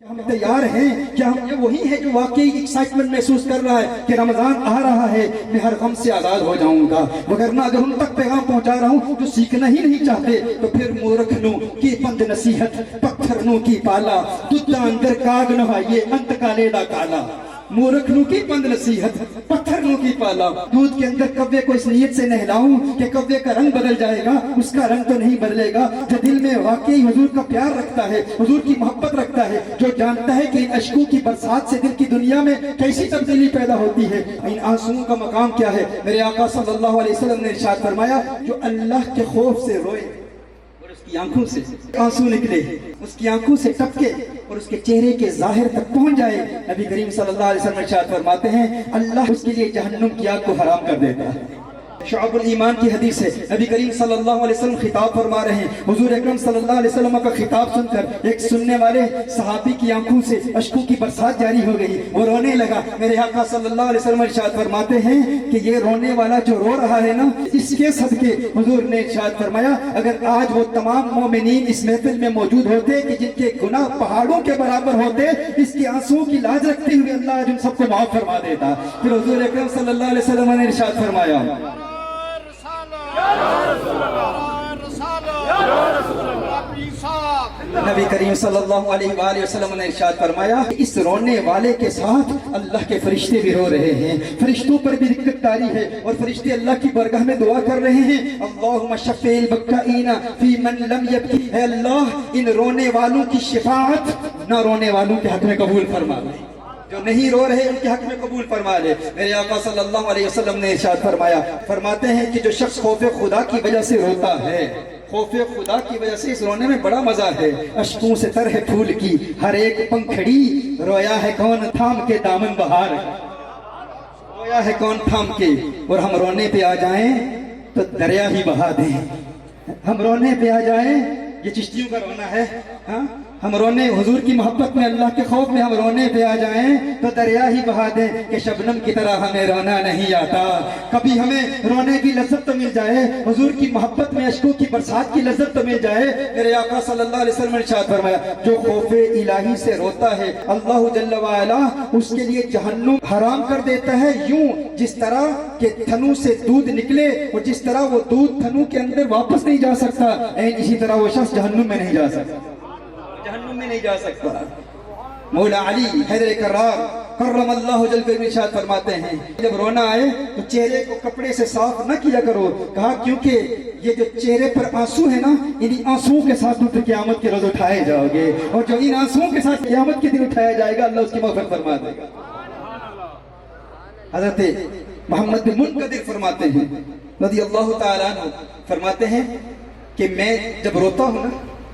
हम तैयार हैं? क्या हम ये वही है जो वाकई एक्साइटमेंट महसूस कर रहा है कि रमजान आ रहा है, मैं हर गम से आजाद हो जाऊंगा? वगरना अगर उन तक पैगाम पहुंचा रहा हूं जो सीखना ही नहीं चाहते, तो फिर मूर्खनों की पंद नसीहत, पत्थरनों की पाला, तुद्दा अंदर काग नहा ये अंत का लेड़ा काला। मूर्खनों की पंद नसीहत, पत्थरनों की पाला। दूध के अंदर कव्वे को इस नीयत से नहलाऊं कि कव्वे का रंग बदल जाएगा, उसका रंग तो नहीं बदलेगा। जो दिल में वाकई हुजूर का प्यार रखता है, हुजूर की मोहब्बत रखता है, जो जानता है कि इन अश्कों की बरसात से दिल की दुनिया में कैसी तब्दीली पैदा होती है, इन आंसुओं का मकाम क्या है। मेरे आका सल्लल्लाहु अलैहि वसल्लम ने इरशाद फरमाया, जो अल्लाह के खौफ से रोए और उसकी आंखों से आंसू निकले, उसकी आंखों से टपके और उसके चेहरे के जाहिर तक पहुंच जाए, नबी करीम सल्लल्लाहु अलैहि वसल्लम इरशाद फरमाते हैं, अल्लाह उसके लिए जहन्नुम की आग को हराम कर देता है। शुअबुल ईमान की हदीस है, नबी करीम सल्लल्लाहु अलैहि वसल्लम खिताब फरमा रहे हैं। हुजूर अकरम सल्लल्लाहु अलैहि वसल्लम का खिताब सुनकर एक सुनने वाले सहाबी की आंखों से अश्कों की बरसात जारी हो गई, वो रोने लगा। मेरे आका सल्लल्लाहु अलैहि वसल्लम इरशाद फरमाते हैं कि ये रोने वाला जो रो रहा है ना, इसके सदके हुजूर ने इरशाद फरमाया, अगर आज वो तमाम मोमिनीन इस महफिल में मौजूद होते कि जिनके गुनाह पहाड़ों के बराबर होते, इसके आंसुओं की लाज रखते हुए अल्लाह आज उन सबको माफ फरमा देता। फिर हुजूर अकरम सल्लल्लाहु अलैहि वसल्लम ने इरशाद फरमाया, नबी करीम सल्लल्लाहु अलैहि वसल्लम ने इरशाद फरमाया, इस रोने वाले के साथ अल्लाह के फरिश्ते भी रो रहे हैं, फरिश्तों पर भी दिक्कत तारी है और फरिश्ते अल्लाह की बरगाह में दुआ कर रहे हैं, अल्लाहुम्मा शफ़ील बक्काईना फी मन लम यबकी, है अल्लाह इन रोने वालों की शिफाअत ना रोने वालों के हक में कबूल फरमा ले, जो नहीं रो रहे उनके हक में कबूल फरमा ले। मेरे आका सल्लल्लाहु अलैहि वसल्लम ने इरशाद फरमाया, फरमाते हैं कि जो शख्स खौफे खुदा की वजह से रोता है, खौफे खुदा की वजह से इस रोने में बड़ा मजा है। अश्कों से तर है फूल की हर एक पंखड़ी, रोया है कौन थाम के दामन बहार, रोया है कौन थाम के। और हम रोने पे आ जाएं तो दरिया ही बहा दें, हम रोने पे आ जाएं, ये चिश्तियों का रोना है, हाँ हम रोने हुजूर की मोहब्बत में, अल्लाह के खौफ में हम रोने पे आ जाएं तो दरिया ही बहा दें कि शबनम की तरह हमें रोना नहीं आता। कभी हमें रोने की लज्जत तो मिल जाए, हुजूर की मोहब्बत में अश्कों की बरसात की लज्जत तो मिल जाए। मेरे आका सल्लल्लाहु अलैहि वसल्लम ने इरशाद फरमाया, जो खौफे इलाही से रोता है अल्लाह जल्ल व अला उसके लिए जहन्नुम हराम कर देता है, यूं जिस तरह के थनू से दूध निकले और जिस तरह वो दूध थनू के अंदर वापस नहीं जा सकता, इसी तरह वो शख्स जहन्नुम में नहीं जा सकता, जहन्नुम में नहीं जा सकता। मौला अली हैदर कर्रार कर्रमल्लाहु वजह के इरशाद फरमाते हैं, जब रोना आए तो चेहरे को कपड़े से साफ न किया करो, कहा क्योंकि ये जो चेहरे पर आंसू है ना, इन्हीं आंसुओं के साथ तुम क़यामत के रोज उठाए जाओगे, और जो इन आंसुओं के साथ क़यामत के दिन उठाया जाएगा अल्लाह उसकी मग़फ़िरत फरमा देगा। हज़रत मोहम्मद बिन मुनकदिर फरमाते हैं रज़ियल्लाहु ताला अन्हु, फरमाते हैं कि मैं जब रोता हूँ ना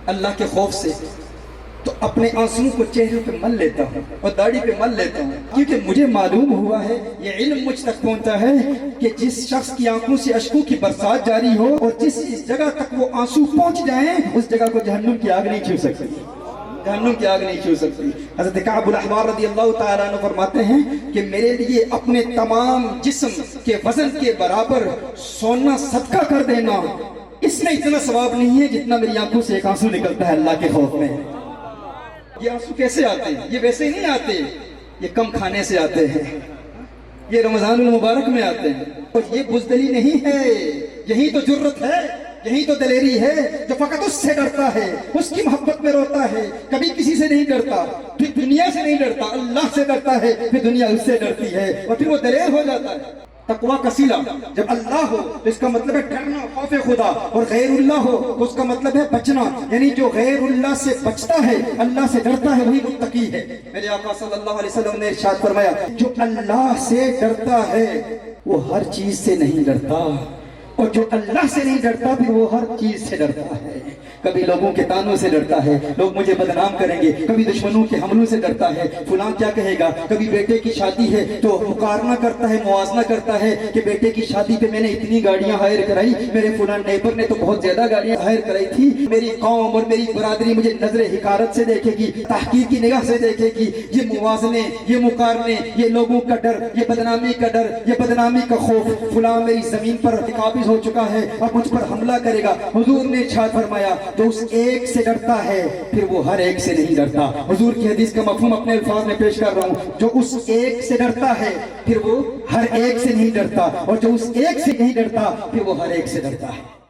अल्लाह के खौफ से, तो अपने आंसुओं को चेहरे पे मल लेता हूँ और दाढ़ी पे मल लेता हूँ, क्योंकि मुझे मालूम हुआ है, ये इल्म मुझ तक पहुंचा है कि जिस शख्स की आंखों से अश्कों की बरसात जारी हो और जिस जगह तक वो आंसू पहुंच जाएं, उस जगह को जहन्नुम की आग नहीं छू सकती, जहन्नुम की आग नहीं छू सकती। हज़रत काबुल अहबार रज़ियल्लाहु ताला अन्हु फरमाते हैं कि मेरे लिए अपने तमाम जिस्म के वजन के बराबर सोना सदका कर देना, इसमें इतना सवाब नहीं है जितना मेरी आंखों से एक आंसू निकलता है अल्लाह के खौफ में। ये आंसू कैसे आते हैं? ये वैसे ही नहीं आते, ये कम खाने से आते हैं, ये रमजानुल मुबारक में आते हैं। और ये बुज़दिली नहीं है, यही तो जुर्रत है, यही तो दलेरी है, जो फकत उससे डरता है, उसकी मोहब्बत में रोता है, कभी किसी से नहीं डरता, फिर दुनिया से नहीं डरता, अल्लाह से डरता है, फिर दुनिया उससे डरती है और फिर वो दलेर हो जाता है। तकवा का सीला जब अल्लाह हो तो इसका मतलब है डरना, खौफ खुदा, और गैरुल्लाह हो तो उसका मतलब है बचना, यानी जो गैरुल्लाह से बचता है, अल्लाह से डरता है, वही मुत्तकी है। मेरे आका सल्लल्लाहु अलैहि वसल्लम ने इरशाद फरमाया, जो अल्लाह से डरता है वो हर चीज से नहीं डरता, और जो अल्लाह से नहीं डरता फिर वो हर चीज से डरता है। कभी लोगों के तानों से डरता है, लोग मुझे बदनाम करेंगे, कभी दुश्मनों के हमलों से डरता है, फलां क्या कहेगा, कभी बेटे की शादी है तो मुकारना करता है, मुआजना करता है कि बेटे की शादी पे मैंने इतनी गाड़ियां हायर कराई, मेरे फलां नेबर ने तो बहुत ज्यादा गाड़ियां हायर कराई थी, मेरी कौम और मेरी बरादरी मुझे नजर हिकारत से देखेगी, तहकीर की निगाह से देखेगी। ये मुआजने, ये मुकारने, ये लोगों का डर, ये बदनामी का डर, ये बदनामी का खौफ, फलां मेरी जमीन पर काबिज हो चुका है और मुझ पर हमला करेगा। हुजूर ने इरशाद फरमाया, جو اس ایک سے ڈرتا ہے پھر وہ ہر ایک سے نہیں ڈرتا. حضور کی حدیث کا مفہوم اپنے الفاظ میں پیش کر رہا ہوں. جو اس ایک سے ڈرتا ہے پھر وہ ہر ایک سے نہیں ڈرتا, اور جو اس ایک سے نہیں ڈرتا پھر وہ ہر ایک سے ڈرتا ہے.